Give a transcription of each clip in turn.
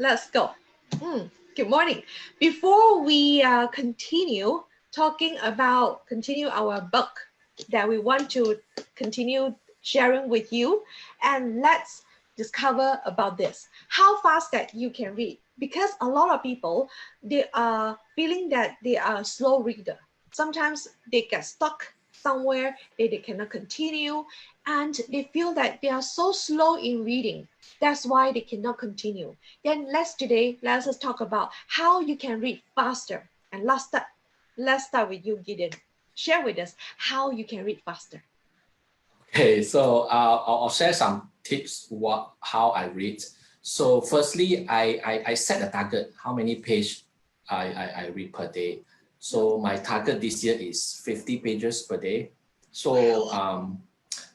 Let's go. Good morning. Before we continue our book that we want to continue sharing with you, and let's discover about this, how fast that you can read, because a lot of people, they are feeling that they are a slow reader. Sometimes they get stuck somewhere, they cannot continue, and they feel that they are so slow in reading. That's why they cannot continue. Then let us talk about how you can read faster. And let's start with you, Gideon. Share with us how you can read faster. Okay, so I'll share some tips how I read. So firstly, I set a target, how many pages I read per day. So my target this year is 50 pages per day. So,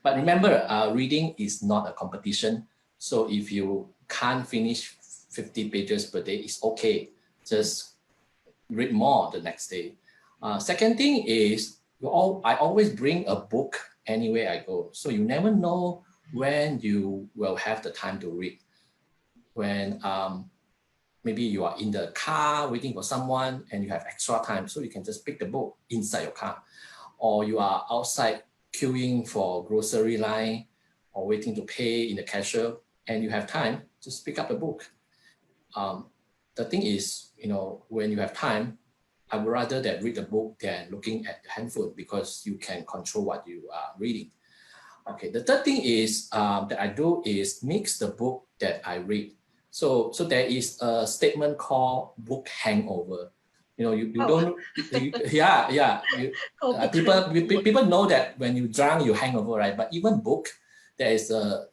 but remember, reading is not a competition. So if you can't finish 50 pages per day, it's okay. Just read more the next day. Second thing is, I always bring a book anywhere I go. So you never know when you will have the time to read. When maybe you are in the car waiting for someone and you have extra time, so you can just pick the book inside your car. Or you are outside queuing for grocery line or waiting to pay in the cashier and you have time, just pick up the book. The thing is, when you have time, I would rather that read a book than looking at the handphone, because you can control what you are reading. Okay, the third thing is that I do is mix the book that I read. So there is a statement called book hangover. People know that when you drunk you hangover, right? But even book, there's a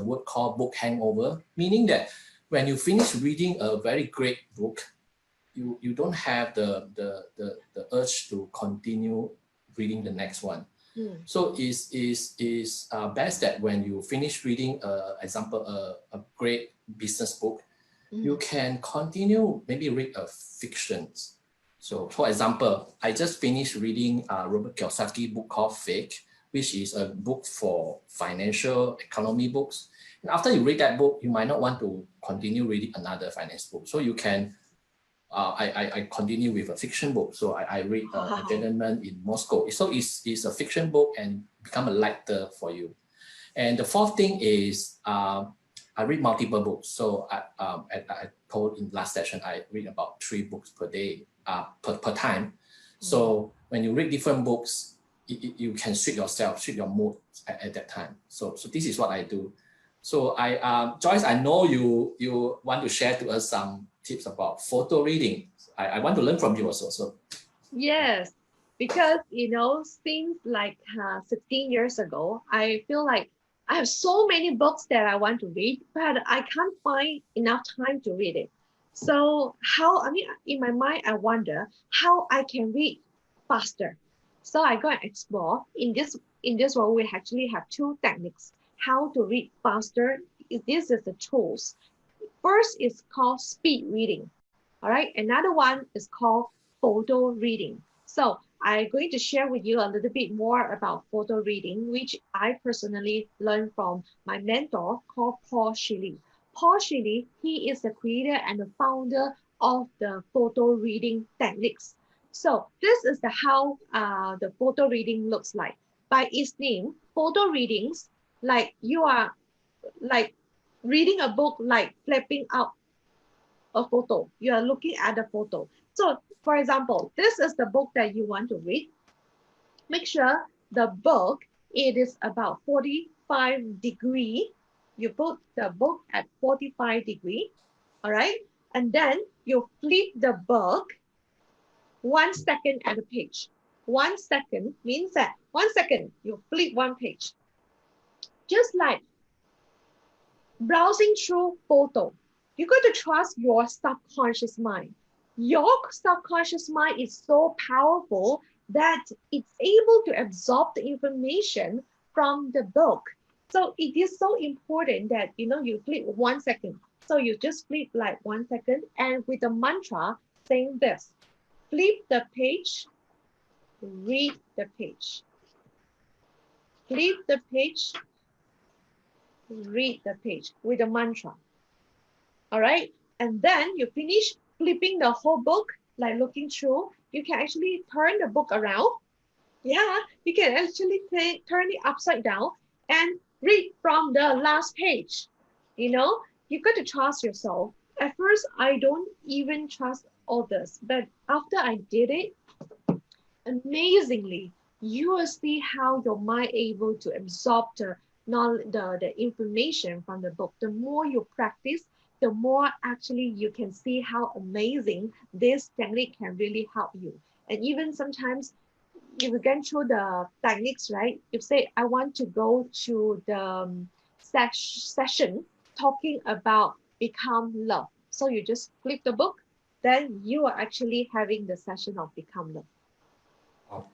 word called book hangover, meaning that when you finish reading a very great book, you don't have the urge to continue reading the next one. So it's best that when you finish reading, example, a great business book, you can continue, maybe read a fiction. So for example, I just finished reading Robert Kiyosaki book called Fake, which is a book for financial economy books. And after you read that book, you might not want to continue reading another finance book. So you can I continue with a fiction book. So I read A Gentleman in Moscow. So it's a fiction book and become a lecture for you. And the fourth thing is I read multiple books. So I told in last session, I read about 3 books per day, per time. So when you read different books, you can suit your mood at that time. So this is what I do. So Joyce, I know you want to share to us some tips about photo reading. I want to learn from you also. So yes, because since like 16 years ago, I feel like I have so many books that I want to read, but I can't find enough time to read it. So in my mind, I wonder how I can read faster. So I go and explore. In this one, we actually have 2 techniques how to read faster. This is the tools. First is called speed reading. All right. Another one is called photo reading. So I'm going to share with you a little bit more about photo reading, which I personally learned from my mentor called Paul Shilley. Paul Shilley, he is the creator and the founder of the photo reading techniques. So this is how the photo reading looks like. By its name, photo readings, like you are like reading a book, like flipping out a photo. You are looking at the photo. So for example, this is the book that you want to read. Make sure the book, it is about 45 degree. You put the book at 45 degree. All right. And then you flip the book 1 second at a page. 1 second means that 1 second you flip 1 page. Just like browsing through photo, you got to trust your subconscious mind. Your subconscious mind is so powerful that it's able to absorb the information from the book. So it is so important that you flip 1 second. So you just flip like 1 second, and with the mantra saying this: flip the page, read the page. Flip the page, read the page with a mantra. All right. And then you finish flipping the whole book, like looking through, you can actually turn the book around. Yeah, you can actually turn it upside down and read from the last page. You know, you got to trust yourself. At first, I don't even trust others, but after I did it, amazingly, you will see how your mind able to absorb the information from the book. The more you practice, the more actually you can see how amazing this technique can really help you. And even sometimes if you get through the techniques, right? You say, I want to go to the session talking about become love. So you just flip the book, then you are actually having the session of become love. Wow.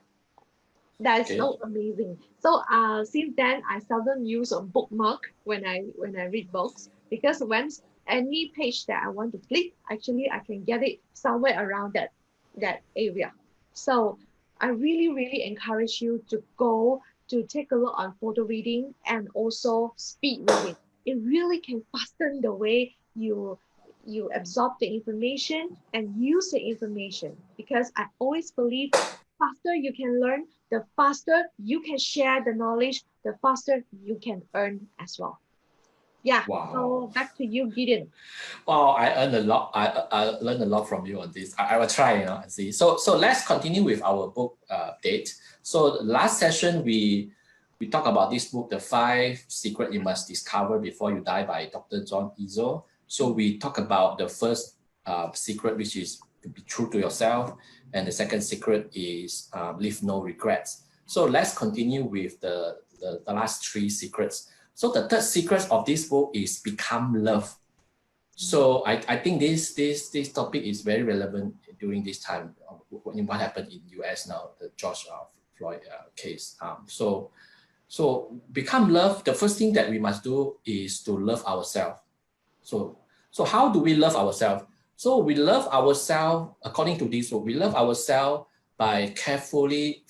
That is Okay. so amazing. So since then I seldom use a bookmark when I read books because when any page that I want to flip, actually I can get it somewhere around that area. So I really encourage you to go to take a look on photo reading and also speed reading. It really can fasten the way you absorb the information and use the information because I always believe faster you can learn, the faster you can share the knowledge, the faster you can earn as well. Yeah. Wow. So back to you, Gideon. Wow, I earned a lot. I learned a lot from you on this. I will try, and see. So let's continue with our book date. So last session we talked about this book, The Five Secret You Must Discover Before You Die by Dr. John Izzo. So we talk about the first secret, which is to be true to yourself, and the second secret is leave no regrets. So let's continue with the last three secrets. So the third secret of this book is become love. So I think this topic is very relevant during this time when what happened in US now, the George Floyd case. So become love. The first thing that we must do is to love ourselves. So so how do we love ourselves? So we love ourselves according to this book. We love ourselves by carefully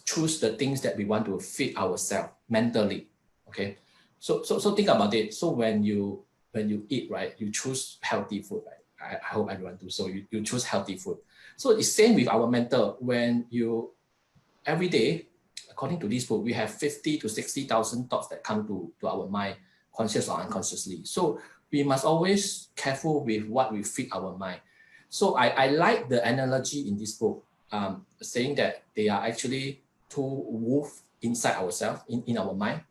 choose the things that we want to fit ourselves mentally. Okay, so think about it. So when you eat, right, you choose healthy food, right? I hope everyone do so. You choose healthy food. So it's same with our mental. When you every day, according to this book, we have 50 to 60,000 thoughts that come to our mind, conscious or unconsciously. So we must always careful with what we feed our mind. So I like the analogy in this book, saying that they are actually two wolves inside ourselves, in our mind.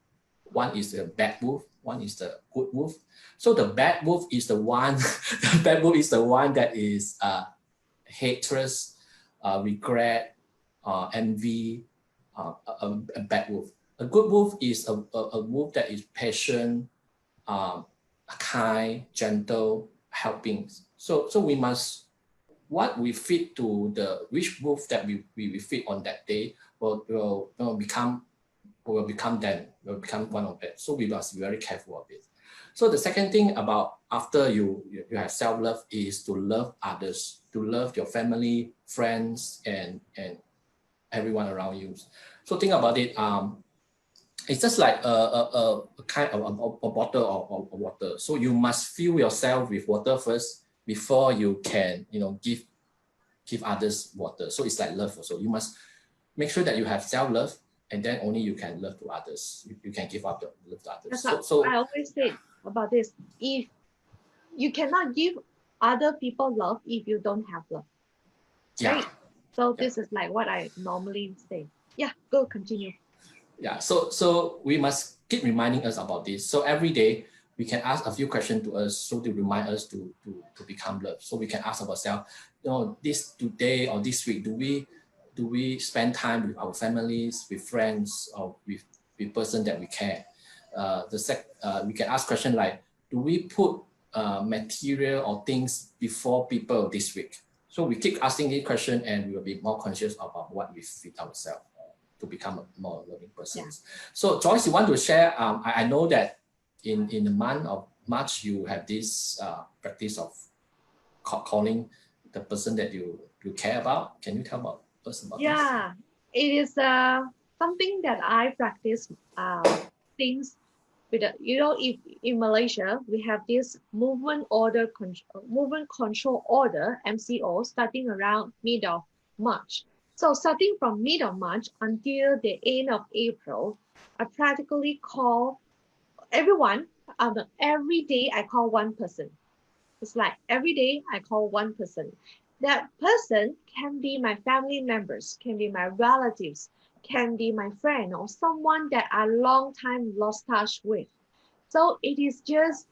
One is the bad wolf, one is the good wolf. So the bad wolf is the one, the bad wolf is the one that is hatred, regret, envy, a bad wolf. A good wolf is a wolf that is patient, um, kind, gentle, helping. So we must what we feed to the which wolf that we feed on that day will become one of it. So we must be very careful of it. So the second thing about after you have self-love is to love others, to love your family, friends, and everyone around you. So think about it. It's just like a kind of a bottle of water. So you must fill yourself with water first before you can give others water. So it's like love also. You must make sure that you have self-love, and then only you can love to others. You can give up the love to others. That's So what I so always say about this. If you cannot give other people love if you don't have love, yeah, right? So yeah. this is like what I normally say. Yeah, go continue. Yeah, so we must keep reminding us about this. So every day we can ask a few questions to us, so to remind us to become love. So we can ask ourselves, this today or this week, do we spend time with our families, with friends, or with person that we care? We can ask question like, do we put material or things before people this week? So we keep asking this question, and we will be more conscious about what we feed ourselves to become a more loving person. Yeah. So Joyce, you want to share? I know that in the month of March you have this practice of calling the person that you care about. Can you tell about us about this? Yeah, it is something that I practice since with a, if in Malaysia we have this movement control order (MCO) starting around mid of March. So starting from mid of March until the end of April, I practically call everyone. Every day I call one person. It's like every day I call one person. That person can be my family members, can be my relatives, can be my friend or someone that I long time lost touch with. So it is just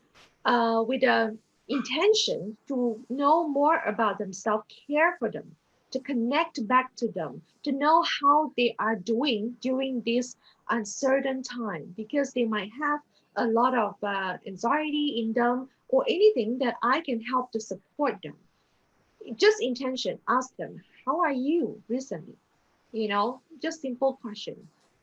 with a intention to know more about themselves, care for them, to connect back to them, to know how they are doing during this uncertain time, because they might have a lot of anxiety in them or anything that I can help to support them. Just intention, ask them, how are you recently? Just simple question.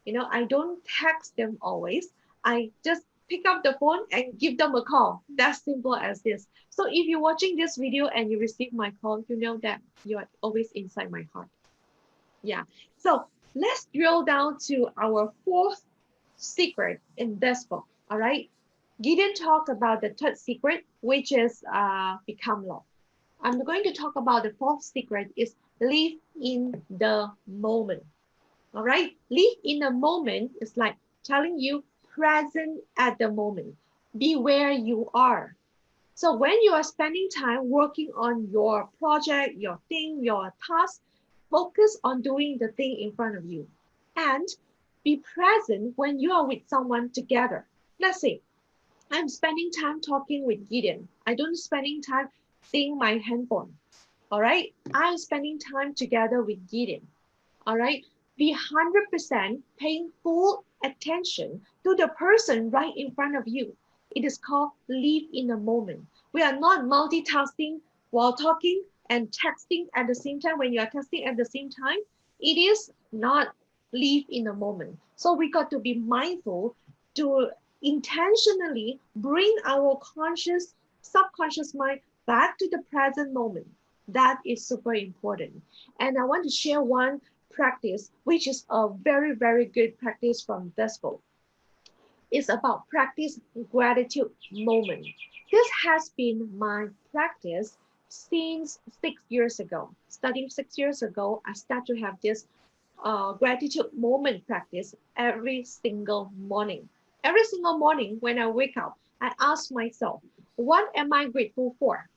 I don't text them always. I just pick up the phone and give them a call. That's simple as this. So if you're watching this video and you receive my call, you know that you are always inside my heart. Yeah. So let's drill down to our fourth secret in this book. All right. Gideon talked about the third secret, which is become love. I'm going to talk about the fourth secret is live in the moment. All right. Live in the moment is like telling you present at the moment. Be where you are. So when you are spending time working on your project, your thing, your task, focus on doing the thing in front of you and be present when you are with someone together. Let's say I'm spending time talking with Gideon. I don't spending time seeing my handphone. All right. I'm spending time together with Gideon. All right. Be 100% paying full attention to the person right in front of you. It is called live in the moment. We are not multitasking while talking and texting at the same time. When you are texting at the same time, it is not live in the moment. So we got to be mindful to intentionally bring our conscious, subconscious mind back to the present moment. That is super important. And I want to share one practice, which is a very, very good practice from this book. It's about practice gratitude moment. This has been my practice since 6 years ago. Starting 6 years ago, I started to have this gratitude moment practice every single morning. Every single morning when I wake up, I ask myself, what am I grateful for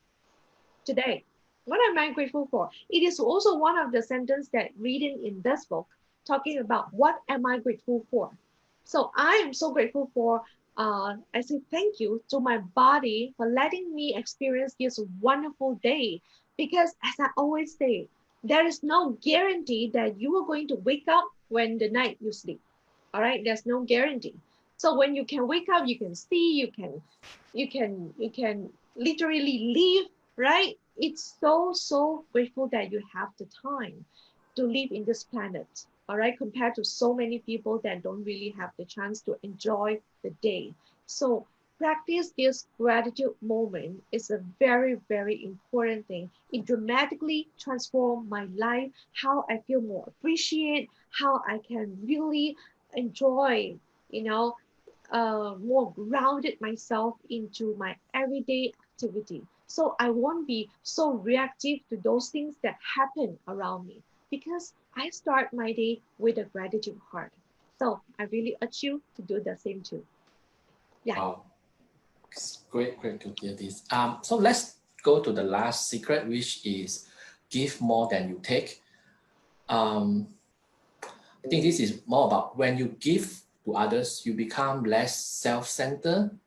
today? What am I grateful for? It is also one of the sentences that reading in this book talking about what am I grateful for. So I am so grateful for. I say thank you to my body for letting me experience this wonderful day. Because as I always say, there is no guarantee that you are going to wake up when the night you sleep. All right, there's no guarantee. So when you can wake up, you can see, you can literally live, right? It's so grateful that you have the time to live in this planet, all right, compared to so many people that don't really have the chance to enjoy the day. So practice this gratitude moment is a very, very important thing. It dramatically transformed my life, how I feel more appreciate, how I can really enjoy, you know, more grounded myself into my everyday activity. So I won't be so reactive to those things that happen around me because I start my day with a gratitude heart. So I really urge you to do the same too. Yeah. Wow, it's great to hear this. So let's go to the last secret, which is give more than you take. Um, I think this is more about when you give to others, you become less self-centered.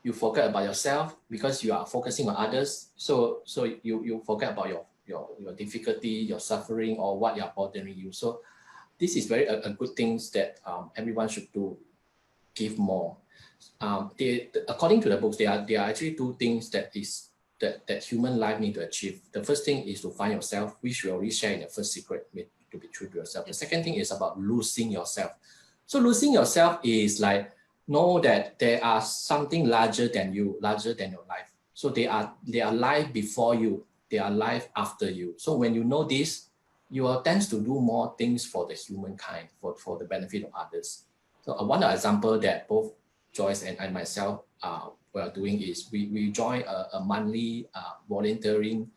You forget about yourself because you are focusing on others. So you forget about your difficulty, your suffering, or what are bothering you. So this is very a good things that everyone should do. Give more. According to the books, there are actually two things that human life need to achieve. The first thing is to find yourself, which we already share in the first secret, to be true to yourself. The second thing is about losing yourself. So losing yourself is like know that there are something larger than you, larger than your life. So they are life before you, they are life after you. So when you know this, you will tend to do more things for the humankind, for the benefit of others. So one example that both Joyce and I myself we are doing is we join a monthly volunteering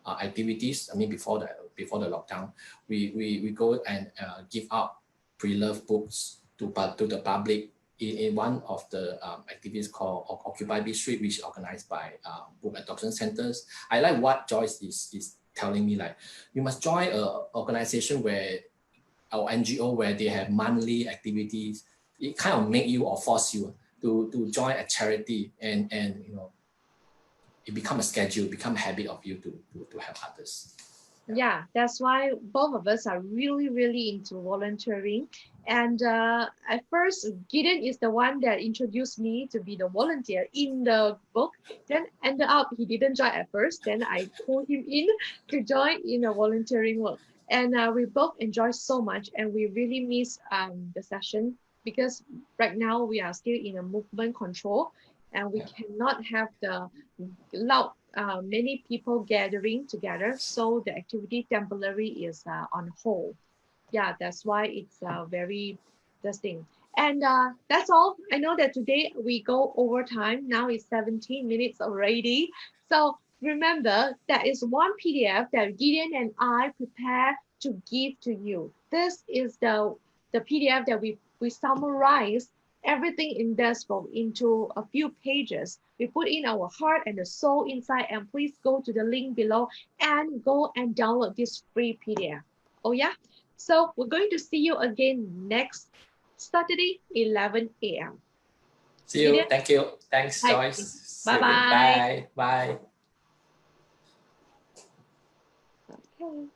activities. I mean, before the lockdown, we go and give out pre-loved books to the public in one of the activities called Occupy B Street, which is organized by book adoption centers. I like what Joyce is telling me, like you must join a organization where our NGO where they have monthly activities. It kind of make you or force you to join a charity, and you know, it become a schedule, become a habit of you to help others. Yeah, that's why both of us are really, really into volunteering. And at first, Gideon is the one that introduced me to be the volunteer in the book. Then ended up he didn't join at first. Then I pulled him in to join in the volunteering work. And we both enjoy so much, and we really miss the session because right now we are still in a movement control, and we Yeah. cannot have the loud many people gathering together, so the activity temporarily is on hold. Yeah, that's why it's very interesting. And that's all. I know that today we go over time. Now it's 17 minutes already. So remember, that is one PDF that Gideon and I prepare to give to you. This is the PDF that we summarize everything in this book into a few pages. We put in our heart and the soul inside, and please go to the link below and go and download this free PDF. Oh yeah? So we're going to see you again next Saturday, 11 a.m. See you. Thank you. Thanks, Hi. Joyce. See Bye you again. bye. Bye. Bye. Okay.